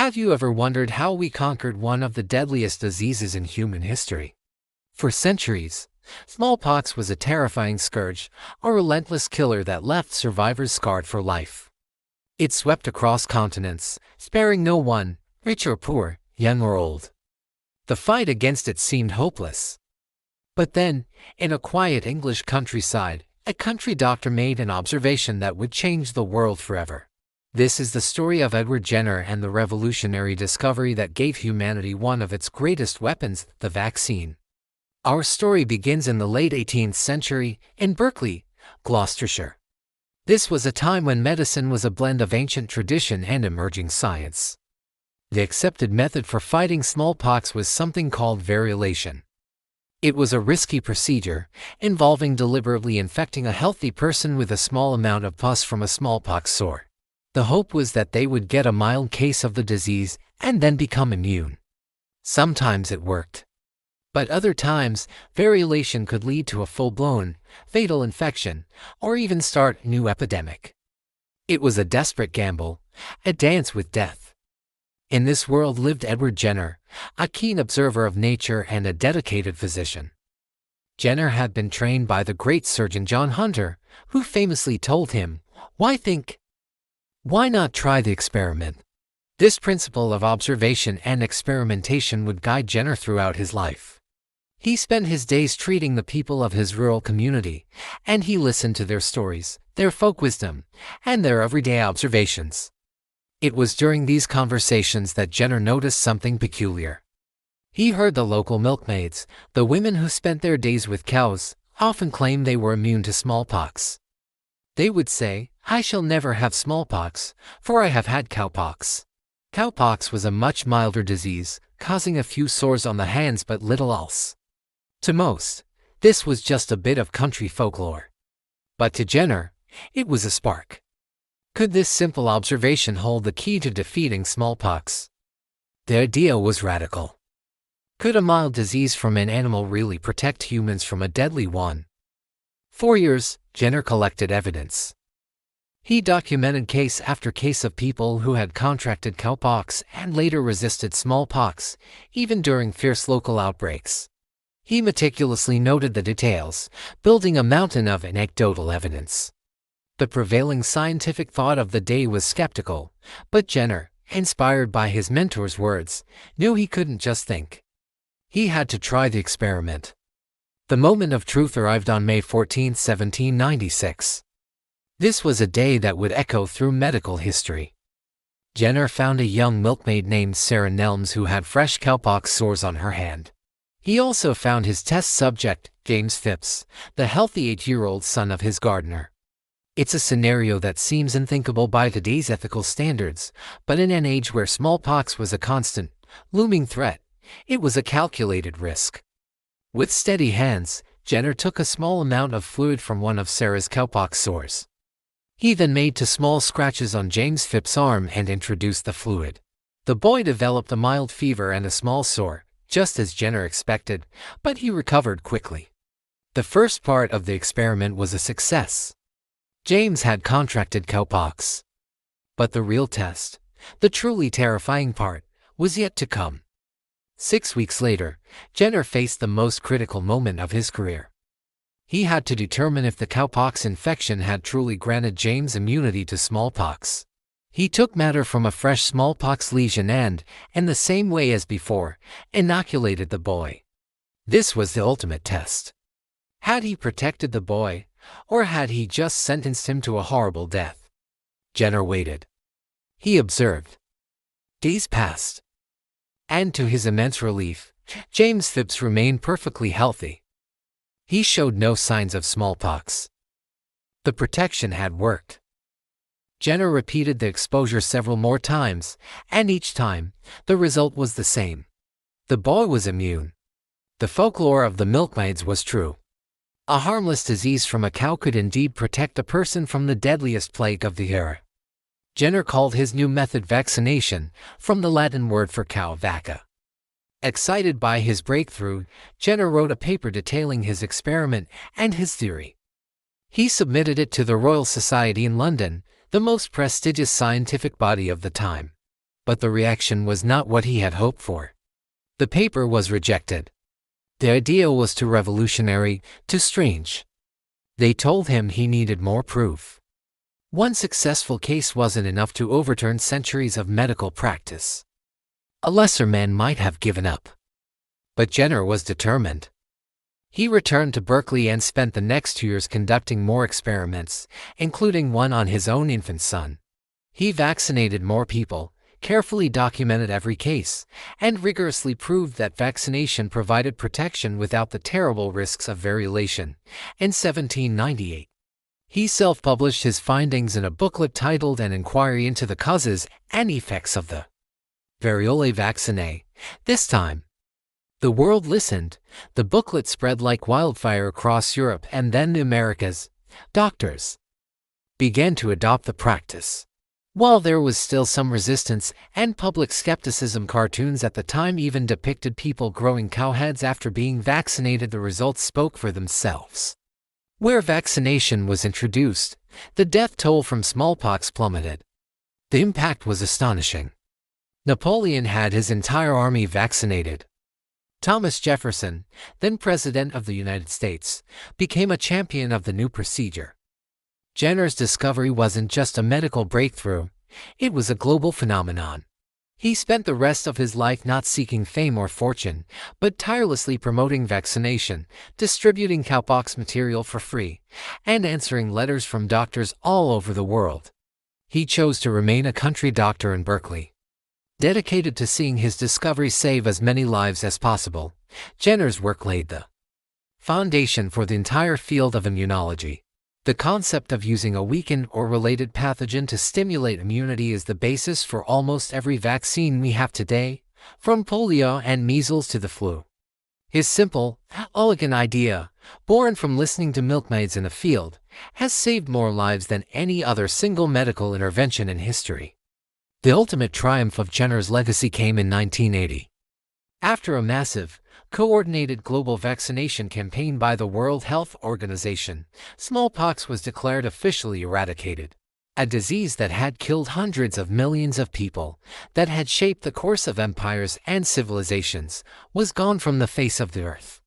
Have you ever wondered how we conquered one of the deadliest diseases in human history? For centuries, smallpox was a terrifying scourge, a relentless killer that left survivors scarred for life. It swept across continents, sparing no one, rich or poor, young or old. The fight against it seemed hopeless. But then, in a quiet English countryside, a country doctor made an observation that would change the world forever. This is the story of Edward Jenner and the revolutionary discovery that gave humanity one of its greatest weapons, the vaccine. Our story begins in the late 18th century, in Berkeley, Gloucestershire. This was a time when medicine was a blend of ancient tradition and emerging science. The accepted method for fighting smallpox was something called variolation. It was a risky procedure, involving deliberately infecting a healthy person with a small amount of pus from a smallpox sore. The hope was that they would get a mild case of the disease and then become immune. Sometimes it worked. But other times, variolation could lead to a full-blown, fatal infection, or even start a new epidemic. It was a desperate gamble, a dance with death. In this world lived Edward Jenner, a keen observer of nature and a dedicated physician. Jenner had been trained by the great surgeon John Hunter, who famously told him, "Why think? Why not try the experiment?" This principle of observation and experimentation would guide Jenner throughout his life. He spent his days treating the people of his rural community, and he listened to their stories, their folk wisdom, and their everyday observations. It was during these conversations that Jenner noticed something peculiar. He heard the local milkmaids, the women who spent their days with cows, often claim they were immune to smallpox. They would say, "I shall never have smallpox, for I have had cowpox." Cowpox was a much milder disease, causing a few sores on the hands but little else. To most, this was just a bit of country folklore. But to Jenner, it was a spark. Could this simple observation hold the key to defeating smallpox? The idea was radical. Could a mild disease from an animal really protect humans from a deadly one? For years, Jenner collected evidence. He documented case after case of people who had contracted cowpox and later resisted smallpox, even during fierce local outbreaks. He meticulously noted the details, building a mountain of anecdotal evidence. The prevailing scientific thought of the day was skeptical, but Jenner, inspired by his mentor's words, knew he couldn't just think. He had to try the experiment. The moment of truth arrived on May 14, 1796. This was a day that would echo through medical history. Jenner found a young milkmaid named Sarah Nelms who had fresh cowpox sores on her hand. He also found his test subject, James Phipps, the healthy 8-year-old son of his gardener. It's a scenario that seems unthinkable by today's ethical standards, but in an age where smallpox was a constant, looming threat, it was a calculated risk. With steady hands, Jenner took a small amount of fluid from one of Sarah's cowpox sores. He then made 2 small scratches on James Phipps' arm and introduced the fluid. The boy developed a mild fever and a small sore, just as Jenner expected, but he recovered quickly. The first part of the experiment was a success. James had contracted cowpox. But the real test, the truly terrifying part, was yet to come. 6 weeks later, Jenner faced the most critical moment of his career. He had to determine if the cowpox infection had truly granted James immunity to smallpox. He took matter from a fresh smallpox lesion and, in the same way as before, inoculated the boy. This was the ultimate test. Had he protected the boy, or had he just sentenced him to a horrible death? Jenner waited. He observed. Days passed. And to his immense relief, James Phipps remained perfectly healthy. He showed no signs of smallpox. The protection had worked. Jenner repeated the exposure several more times, and each time, the result was the same. The boy was immune. The folklore of the milkmaids was true. A harmless disease from a cow could indeed protect a person from the deadliest plague of the era. Jenner called his new method vaccination, from the Latin word for cow, vacca. Excited by his breakthrough, Jenner wrote a paper detailing his experiment and his theory. He submitted it to the Royal Society in London, the most prestigious scientific body of the time. But the reaction was not what he had hoped for. The paper was rejected. The idea was too revolutionary, too strange. They told him he needed more proof. One successful case wasn't enough to overturn centuries of medical practice. A lesser man might have given up. But Jenner was determined. He returned to Berkeley and spent the next 2 years conducting more experiments, including one on his own infant son. He vaccinated more people, carefully documented every case, and rigorously proved that vaccination provided protection without the terrible risks of variolation. In 1798, he self-published his findings in a booklet titled An Inquiry into the Causes and Effects of the Variolae Vaccinae. This time, the world listened. The booklet spread like wildfire across Europe and then the Americas. Doctors began to adopt the practice. While there was still some resistance and public skepticism, cartoons at the time even depicted people growing cowheads after being vaccinated. The results spoke for themselves. Where vaccination was introduced, the death toll from smallpox plummeted. The impact was astonishing. Napoleon had his entire army vaccinated. Thomas Jefferson, then President of the United States, became a champion of the new procedure. Jenner's discovery wasn't just a medical breakthrough, it was a global phenomenon. He spent the rest of his life not seeking fame or fortune, but tirelessly promoting vaccination, distributing cowpox material for free, and answering letters from doctors all over the world. He chose to remain a country doctor in Berkeley. Dedicated to seeing his discovery save as many lives as possible, Jenner's work laid the foundation for the entire field of immunology. The concept of using a weakened or related pathogen to stimulate immunity is the basis for almost every vaccine we have today, from polio and measles to the flu. His simple, elegant idea, born from listening to milkmaids in a field, has saved more lives than any other single medical intervention in history. The ultimate triumph of Jenner's legacy came in 1980. After a massive, coordinated global vaccination campaign by the World Health Organization, smallpox was declared officially eradicated. A disease that had killed hundreds of millions of people, that had shaped the course of empires and civilizations, was gone from the face of the earth.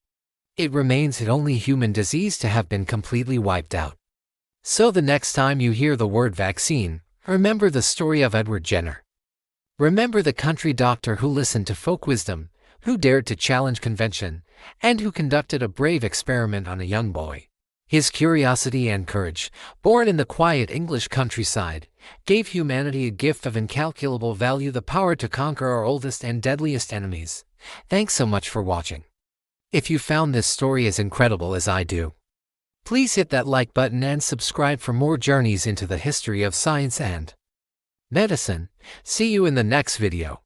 It remains the only human disease to have been completely wiped out. So the next time you hear the word vaccine, remember the story of Edward Jenner. Remember the country doctor who listened to folk wisdom, who dared to challenge convention, and who conducted a brave experiment on a young boy. His curiosity and courage, born in the quiet English countryside, gave humanity a gift of incalculable value: the power to conquer our oldest and deadliest enemies. Thanks so much for watching. If you found this story as incredible as I do, please hit that like button and subscribe for more journeys into the history of science and medicine. See you in the next video.